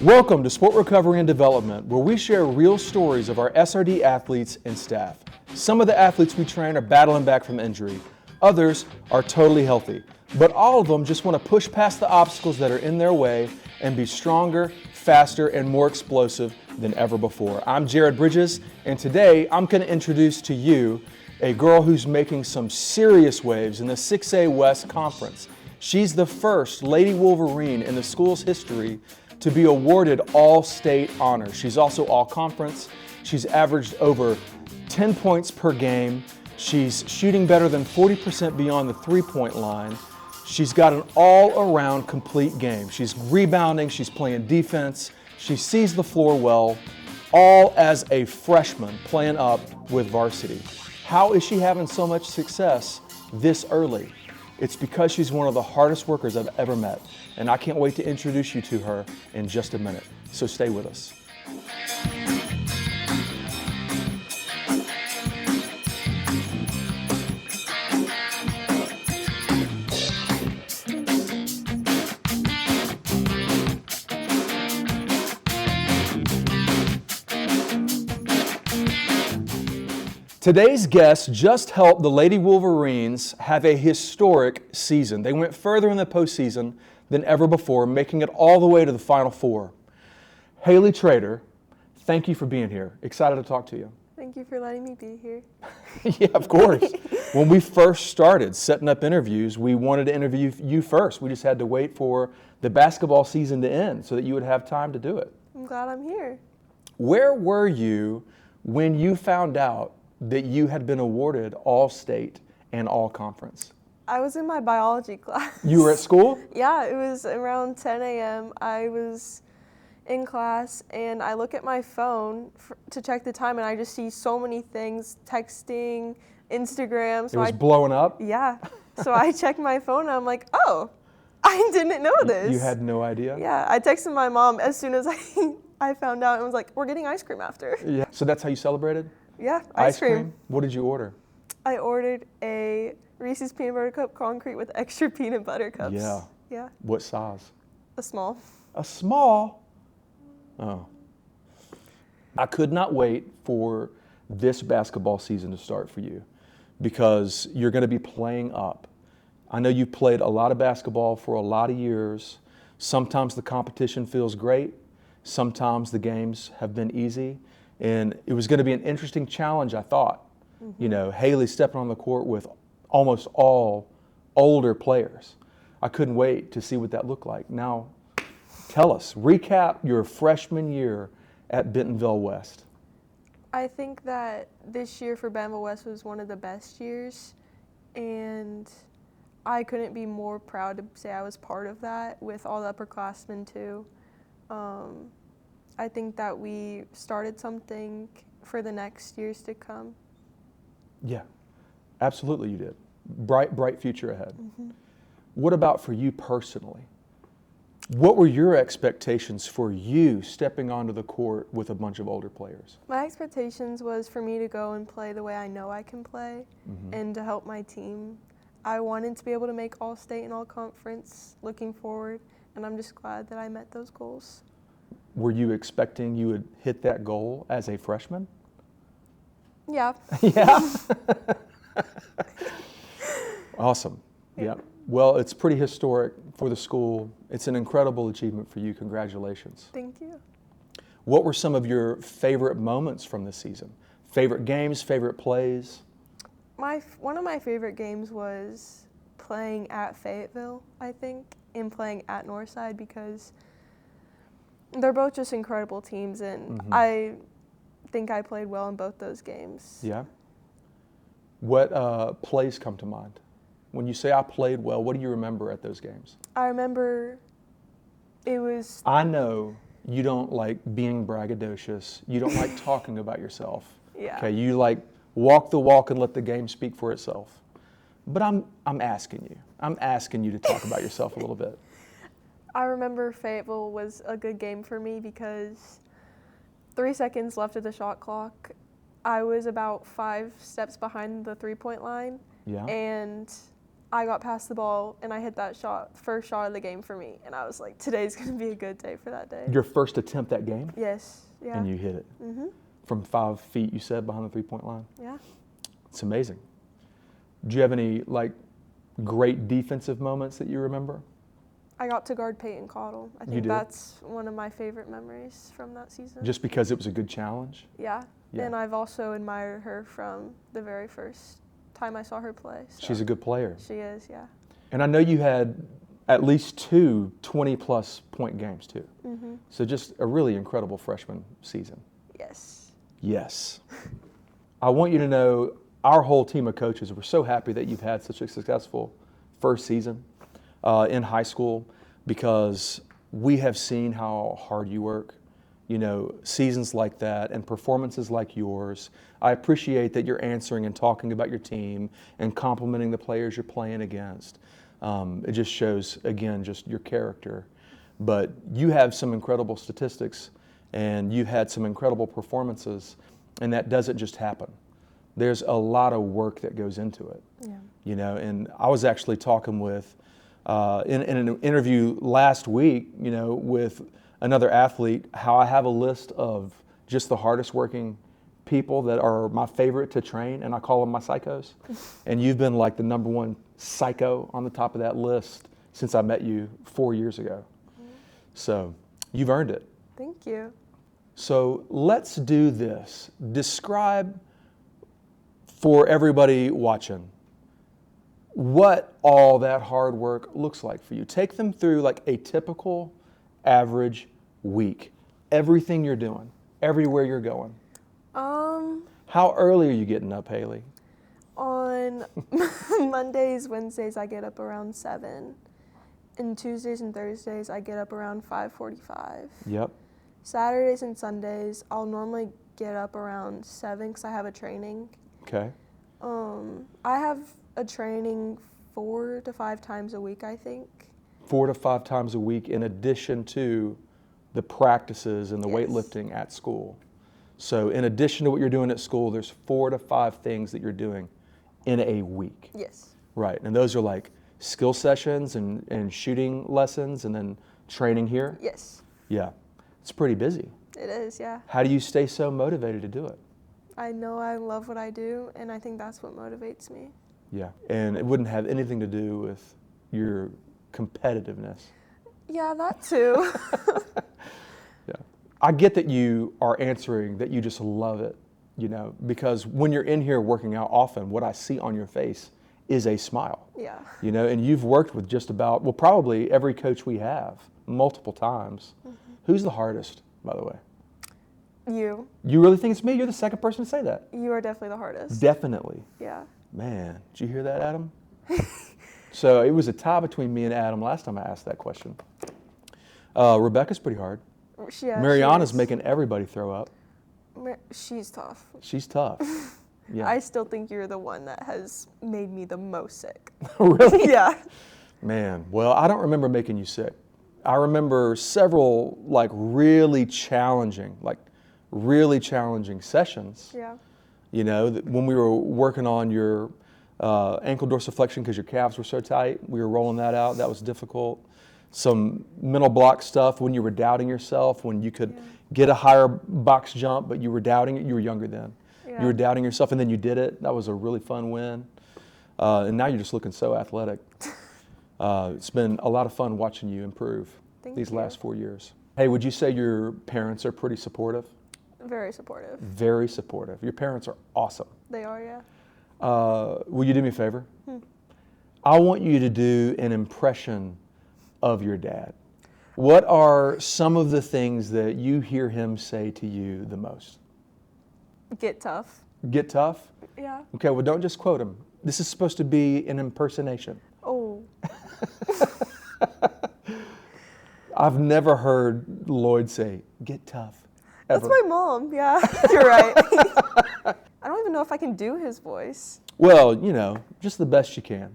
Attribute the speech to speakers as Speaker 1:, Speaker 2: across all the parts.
Speaker 1: Welcome to Sport Recovery and Development, where we share real stories of our SRD athletes and staff. Some of the athletes we train are battling back from injury. Others are totally healthy. But all of them just want to push past the obstacles that are in their way and be stronger, faster, and more explosive than ever before. I'm Jared Bridges, and today I'm going to introduce to you a girl who's making some serious waves in the 6A West Conference. She's the first Lady Wolverine in the school's history to be awarded all-state honors. She's also all-conference. She's averaged over 10 points per game. She's shooting better than 40% beyond the three-point line. She's got an all-around complete game. She's rebounding, she's playing defense, she sees the floor well, all as a freshman playing up with varsity. How is she having so much success this early? It's because she's one of the hardest workers I've ever met, and I can't wait to introduce you to her in just a minute. So stay with us. Today's guest just helped the Lady Wolverines have a historic season. They went further in the postseason than ever before, making it all the way to the Final Four. Hailey Trader, thank you for being here. Excited to talk to you.
Speaker 2: Thank you for letting me be here.
Speaker 1: Yeah, of course. When we first started setting up interviews, we wanted to interview you first. We just had to wait for the basketball season to end so that you would have time to do it.
Speaker 2: I'm glad I'm here.
Speaker 1: Where were you when you found out that you had been awarded all-state and all-conference?
Speaker 2: I was in my biology class.
Speaker 1: You were at school?
Speaker 2: Yeah, it was around 10 a.m. I was in class and I look at my phone to check the time and I just see so many things, texting, Instagram.
Speaker 1: So it was blowing up?
Speaker 2: Yeah. So I checked my phone and I'm like, oh, I didn't know this.
Speaker 1: You had no idea?
Speaker 2: Yeah, I texted my mom as soon as I found out and was like, we're getting ice cream after.
Speaker 1: Yeah. So that's how you celebrated?
Speaker 2: Yeah, ice cream.
Speaker 1: What did you order?
Speaker 2: I ordered a Reese's Peanut Butter Cup concrete with extra peanut butter cups.
Speaker 1: Yeah.
Speaker 2: Yeah.
Speaker 1: What size?
Speaker 2: A small.
Speaker 1: A small? Oh. I could not wait for this basketball season to start for you because you're going to be playing up. I know you've played a lot of basketball for a lot of years. Sometimes the competition feels great. Sometimes the games have been easy. And it was going to be an interesting challenge, I thought. Mm-hmm. You know, Hailey stepping on the court with almost all older players. I couldn't wait to see what that looked like. Now, tell us, recap your freshman year at Bentonville West.
Speaker 2: I think that this year for Bentonville West was one of the best years, and I couldn't be more proud to say I was part of that with all the upperclassmen too. I think that we started something for the next years to come.
Speaker 1: Yeah, absolutely you did. Bright future ahead.
Speaker 2: Mm-hmm.
Speaker 1: What about for you personally? What were your expectations for you stepping onto the court with a bunch of older players?
Speaker 2: My expectations was for me to go and play the way I know I can play, mm-hmm. and to help my team. I wanted to be able to make all-state and all-conference looking forward, and I'm just glad that I met those goals.
Speaker 1: Were you expecting you would hit that goal as a freshman?
Speaker 2: Yeah.
Speaker 1: Yeah? Awesome. Yeah. Well, it's pretty historic for the school. It's an incredible achievement for you. Congratulations.
Speaker 2: Thank you.
Speaker 1: What were some of your favorite moments from this season? Favorite games, favorite plays?
Speaker 2: One of my favorite games was playing at Fayetteville, I think, and playing at Northside because they're both just incredible teams, and mm-hmm. I think I played well in both those games.
Speaker 1: Yeah? What plays come to mind? When you say I played well, what do you remember at those games?
Speaker 2: I remember it was...
Speaker 1: I know you don't like being braggadocious. You don't like talking about yourself.
Speaker 2: Yeah.
Speaker 1: Okay, you like walk the walk and let the game speak for itself. But I'm asking you. I'm asking you to talk about yourself a little bit.
Speaker 2: I remember Fayetteville was a good game for me because 3 seconds left of the shot clock. I was about 5 steps behind the three-point line,
Speaker 1: Yeah.
Speaker 2: and I got past the ball and I hit that shot, first shot of the game for me. And I was like, today's going to be a good day for that day.
Speaker 1: Your first attempt that game?
Speaker 2: Yes. Yeah.
Speaker 1: And you hit it.
Speaker 2: Mm-hmm.
Speaker 1: From 5 feet, you said, behind the three-point line?
Speaker 2: Yeah.
Speaker 1: It's amazing. Do you have any, like, great defensive moments that you remember?
Speaker 2: I got to guard Peyton Caudill. I
Speaker 1: You
Speaker 2: think
Speaker 1: did?
Speaker 2: that's one of my favorite memories from that season.
Speaker 1: Just because it was a good challenge?
Speaker 2: Yeah.
Speaker 1: Yeah.
Speaker 2: And I've also admired her from the very first time I saw her play. So.
Speaker 1: She's a good player.
Speaker 2: She is, yeah.
Speaker 1: And I know you had at least 2 20-plus point games, too.
Speaker 2: Mm-hmm.
Speaker 1: So just a really incredible freshman season.
Speaker 2: Yes.
Speaker 1: Yes. I want you to know our whole team of coaches, we're so happy that you've had such a successful first season in high school, because we have seen how hard you work. You know, seasons like that and performances like yours. I appreciate that you're answering and talking about your team and complimenting the players you're playing against. It just shows, again, just your character. But you have some incredible statistics and you've had some incredible performances, and that doesn't just happen. There's a lot of work that goes into it.
Speaker 2: Yeah.
Speaker 1: You know, and I was actually talking with, in an interview last week, you know, with another athlete, how I have a list of just the hardest working people that are my favorite to train, and I call them my psychos. And you've been like the number one psycho on the top of that list since I met you 4 years ago. So you've earned it.
Speaker 2: Thank you.
Speaker 1: So let's do this. Describe for everybody watching what all that hard work looks like for you. Take them through like a typical average week. Everything you're doing, everywhere you're going.
Speaker 2: How
Speaker 1: early are you getting up, Hailey?
Speaker 2: On Mondays, Wednesdays, I get up around 7. And Tuesdays and Thursdays, I get up around 5:45.
Speaker 1: Yep.
Speaker 2: Saturdays and Sundays, I'll normally get up around 7 because I have a training.
Speaker 1: Okay.
Speaker 2: I have a training 4 to 5 times a week, I think.
Speaker 1: 4 to 5 times a week in addition to the practices and the
Speaker 2: Yes.
Speaker 1: weightlifting at school. So in addition to what you're doing at school, there's 4 to 5 things that you're doing in a week.
Speaker 2: Yes.
Speaker 1: Right, and those are like skill sessions and shooting lessons and then training here?
Speaker 2: Yes.
Speaker 1: Yeah, it's pretty busy.
Speaker 2: It is, yeah.
Speaker 1: How do you stay so motivated to do it?
Speaker 2: I know I love what I do, and I think that's what motivates me.
Speaker 1: Yeah, and it wouldn't have anything to do with your competitiveness.
Speaker 2: Yeah, that too.
Speaker 1: Yeah, I get that you are answering that you just love it, you know, because when you're in here working out often, what I see on your face is a smile.
Speaker 2: Yeah.
Speaker 1: You know, and you've worked with just about, well, probably every coach we have multiple times. Mm-hmm. Who's the hardest, by the way?
Speaker 2: You.
Speaker 1: You really think it's me? You're the second person to say that.
Speaker 2: You are definitely the hardest.
Speaker 1: Definitely.
Speaker 2: Yeah.
Speaker 1: Man, did you hear that, Adam? So it was a tie between me and Adam last time I asked that question. Rebecca's pretty hard.
Speaker 2: Yeah,
Speaker 1: Mariana's
Speaker 2: she is.
Speaker 1: making everybody throw up.
Speaker 2: She's tough.
Speaker 1: She's tough. Yeah.
Speaker 2: I still think you're the one that has made me the most sick.
Speaker 1: Really?
Speaker 2: Yeah.
Speaker 1: Man, well, I don't remember making you sick. I remember several like really challenging sessions.
Speaker 2: Yeah.
Speaker 1: You know, when we were working on your ankle dorsiflexion because your calves were so tight, we were rolling that out. That was difficult. Some mental block stuff when you were doubting yourself, when you could get a higher box jump, but you were doubting it. You were younger then.
Speaker 2: Yeah.
Speaker 1: You were doubting yourself, and then you did it. That was a really fun win. And now you're just looking so athletic. It's been a lot of fun watching you improve these last 4 years. Hey, would you say your parents are pretty supportive?
Speaker 2: Very supportive.
Speaker 1: Very supportive. Your parents are awesome.
Speaker 2: They are, yeah.
Speaker 1: Will you do me a favor? I want you to do an impression of your dad. What are some of the things that you hear him say to you the most?
Speaker 2: Get tough.
Speaker 1: Get tough?
Speaker 2: Yeah.
Speaker 1: Okay, well, don't just quote him. This is supposed to be an impersonation.
Speaker 2: Oh.
Speaker 1: I've never heard Lloyd say, get tough. Ever.
Speaker 2: That's my mom. Yeah, you're right. I don't even know if I can do his voice.
Speaker 1: Well, you know, just the best you can.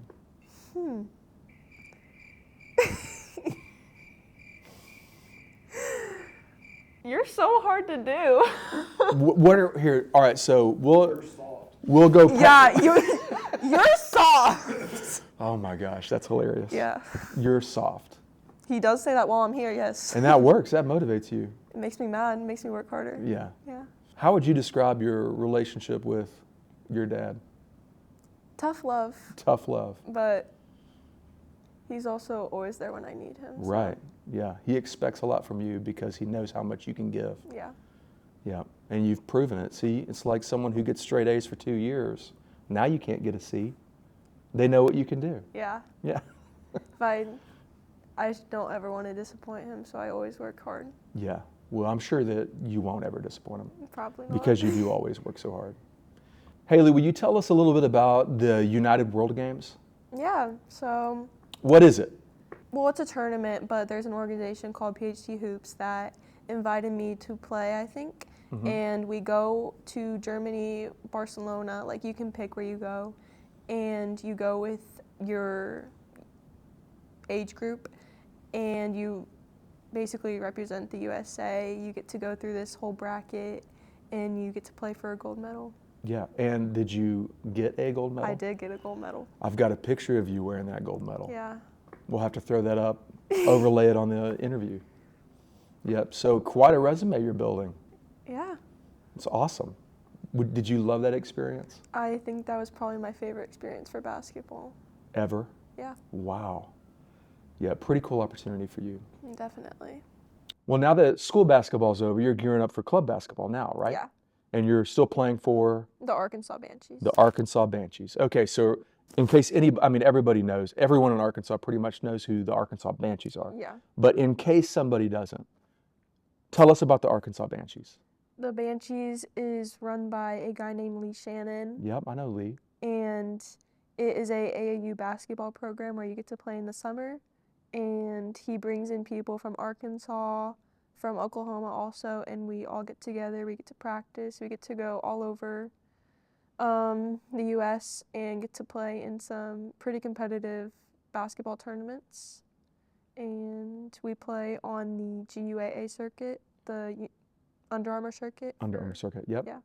Speaker 2: You're so hard to do.
Speaker 1: What are here? All right, so we'll.
Speaker 3: Soft.
Speaker 1: We'll go.
Speaker 2: Yeah, you're soft.
Speaker 1: Oh my gosh, that's hilarious.
Speaker 2: Yeah.
Speaker 1: You're soft.
Speaker 2: He does say that while I'm here, yes.
Speaker 1: And that works. That motivates you.
Speaker 2: It makes me mad. It makes me work harder.
Speaker 1: Yeah.
Speaker 2: Yeah.
Speaker 1: How would you describe your relationship with your dad?
Speaker 2: Tough love.
Speaker 1: Tough love.
Speaker 2: But he's also always there when I need him. So.
Speaker 1: Right. Yeah. He expects a lot from you because he knows how much you can give.
Speaker 2: Yeah.
Speaker 1: Yeah. And you've proven it. See, it's like someone who gets straight A's for 2 years. Now you can't get a C. They know what you can do.
Speaker 2: Yeah.
Speaker 1: Yeah.
Speaker 2: I don't ever want to disappoint him, so I always work hard.
Speaker 1: Yeah. Well, I'm sure that you won't ever disappoint him.
Speaker 2: Probably not.
Speaker 1: Because you do always work so hard. Hailey, will you tell us a little bit about the United World Games?
Speaker 2: Yeah, so...
Speaker 1: What is it?
Speaker 2: Well, it's a tournament, but there's an organization called PHT Hoops that invited me to play, I think.
Speaker 1: Mm-hmm.
Speaker 2: And we go to Germany, Barcelona, like you can pick where you go. And you go with your age group, and you basically represent the USA. You get to go through this whole bracket, and you get to play for a gold medal.
Speaker 1: Yeah, and did you get a gold medal?
Speaker 2: I did get a gold medal.
Speaker 1: I've got a picture of you wearing that gold medal.
Speaker 2: Yeah.
Speaker 1: We'll have to throw that up, overlay it on the interview. Yep, so quite a resume you're building.
Speaker 2: Yeah.
Speaker 1: It's awesome. Did you love that experience?
Speaker 2: I think that was probably my favorite experience for basketball.
Speaker 1: Ever?
Speaker 2: Yeah.
Speaker 1: Wow. Yeah, pretty cool opportunity for you.
Speaker 2: Definitely.
Speaker 1: Well, now that school basketball's over, you're gearing up for club basketball now, right?
Speaker 2: Yeah.
Speaker 1: And you're still playing for?
Speaker 2: The Arkansas Banshees.
Speaker 1: The Arkansas Banshees. Okay, so in case everybody knows, everyone in Arkansas pretty much knows who the Arkansas Banshees are.
Speaker 2: Yeah.
Speaker 1: But in case somebody doesn't, tell us about the Arkansas Banshees.
Speaker 2: The Banshees is run by a guy named Lee Shannon.
Speaker 1: Yep, I know Lee.
Speaker 2: And it is a AAU basketball program where you get to play in the summer. And he brings in people from Arkansas, from Oklahoma also, and we all get together. We get to practice. We get to go all over the U.S. and get to play in some pretty competitive basketball tournaments. And we play on the GUAA circuit, the Under Armour circuit.
Speaker 1: Under Armour circuit, yep.
Speaker 2: Yeah.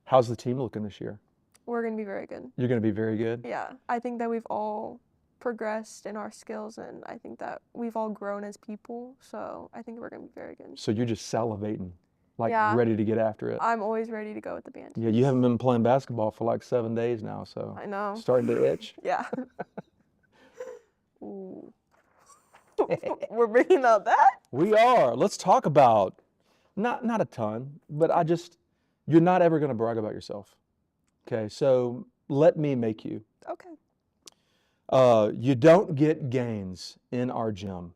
Speaker 1: How's the team looking this year?
Speaker 2: We're going to be very good.
Speaker 1: You're going to be very good?
Speaker 2: Yeah. I think that we've all progressed in our skills, and I think that we've all grown as people, so I think we're going to be very good.
Speaker 1: So you're just salivating, like
Speaker 2: Yeah.
Speaker 1: ready to get after it.
Speaker 2: I'm always ready to go with the band.
Speaker 1: Yeah, you haven't been playing basketball for like 7 days now, so
Speaker 2: I know.
Speaker 1: starting to itch.
Speaker 2: Yeah. Ooh. We're bringing up that?
Speaker 1: We are. Let's talk about, not a ton, but you're not ever going to brag about yourself. Okay, so let me make you.
Speaker 2: Okay.
Speaker 1: You don't get gains in our gym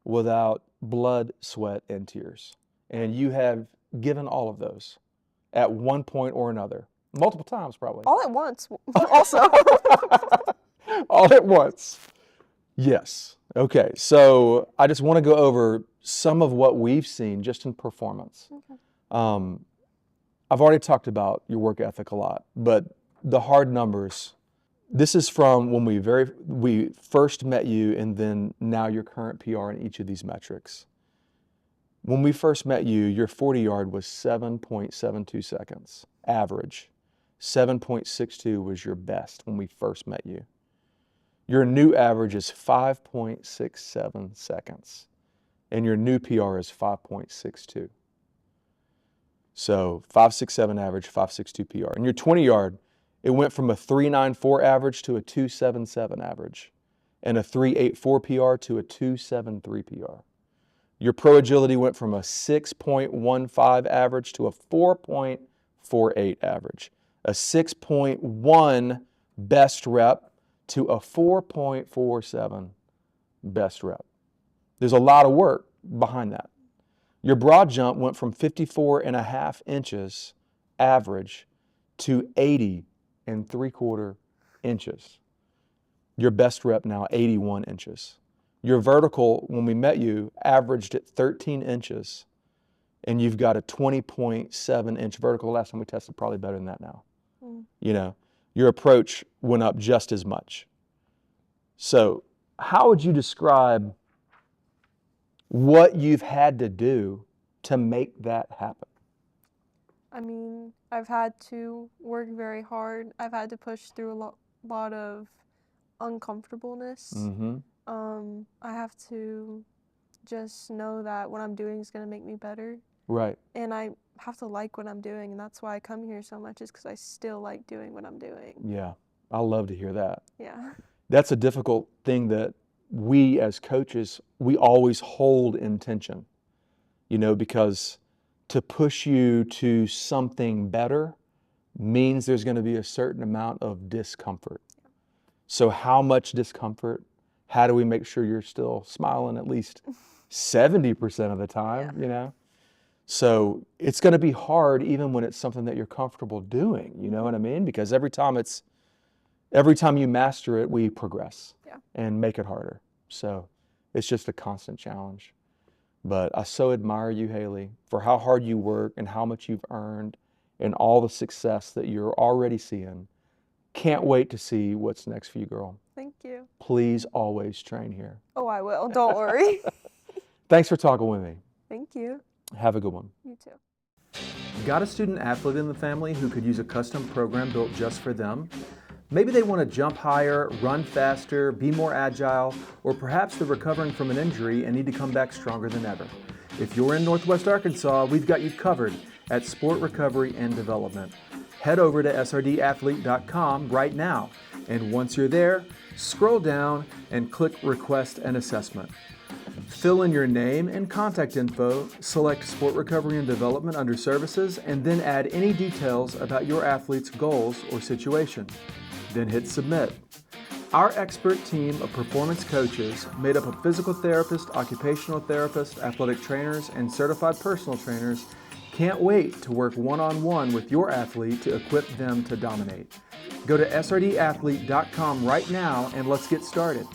Speaker 1: without blood, sweat, and tears. And you have given all of those at one point or another. Multiple times, probably.
Speaker 2: All at once, also.
Speaker 1: All at once. Yes. Okay, so I just want to go over some of what we've seen just in performance.
Speaker 2: Okay.
Speaker 1: I've already talked about your work ethic a lot, but the hard numbers, this is from when we first met you and then now your current PR in each of these metrics. When we first met you, your 40-yard was 7.72 seconds, average. 7.62 was your best when we first met you. Your new average is 5.67 seconds, and your new PR is 5.62. So 5.67 average, 5.62 PR. And your 20-yard, it went from a 3.94 average to a 2.77 average, and a 3.84 PR to a 2.73 PR. Your pro agility went from a 6.15 average to a 4.48 average, a 6.1 best rep to a 4.47 best rep. There's a lot of work behind that. Your broad jump went from 54.5 inches average to 80.75 inches. Your best rep now 81 inches. Your vertical, when we met you, averaged at 13 inches, and you've got a 20.7 inch vertical. Last time we tested, probably better than that now. You know, your approach went up just as much. So how would you describe what you've had to do to make that happen?
Speaker 2: I mean, I've had to work very hard. I've had to push through a lot of uncomfortableness.
Speaker 1: Mm-hmm.
Speaker 2: I have to just know that what I'm doing is going to make me better.
Speaker 1: Right.
Speaker 2: And I have to like what I'm doing, and that's why I come here so much, is because I still like doing what I'm doing.
Speaker 1: Yeah. I love to hear that.
Speaker 2: Yeah.
Speaker 1: That's a difficult thing that we as coaches, we always hold in tension, because to push you to something better means there's going to be a certain amount of discomfort. So how much discomfort? How do we make sure you're still smiling at least 70% of the time,
Speaker 2: Yeah.
Speaker 1: So it's going to be hard even when it's something that you're comfortable doing, you know what I mean? Because every time you master it, we progress and make it harder. So it's just a constant challenge. But I so admire you, Hailey, for how hard you work and how much you've earned and all the success that you're already seeing. Can't wait to see what's next for you, girl.
Speaker 2: Thank you.
Speaker 1: Please always train here.
Speaker 2: Oh, I will. Don't worry.
Speaker 1: Thanks for talking with me.
Speaker 2: Thank you.
Speaker 1: Have a good one.
Speaker 2: You too.
Speaker 1: Got a student athlete in the family who could use a custom program built just for them? Maybe they want to jump higher, run faster, be more agile, or perhaps they're recovering from an injury and need to come back stronger than ever. If you're in Northwest Arkansas, we've got you covered at Sport Recovery and Development. Head over to srdathlete.com right now, and once you're there, scroll down and click Request an Assessment. Fill in your name and contact info, select Sport Recovery and Development under Services, and then add any details about your athlete's goals or situation. Then hit Submit. Our expert team of performance coaches, made up of physical therapists, occupational therapists, athletic trainers, and certified personal trainers, can't wait to work one-on-one with your athlete to equip them to dominate. Go to srdathlete.com right now and let's get started.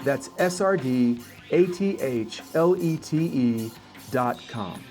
Speaker 1: That's srdathlete.com.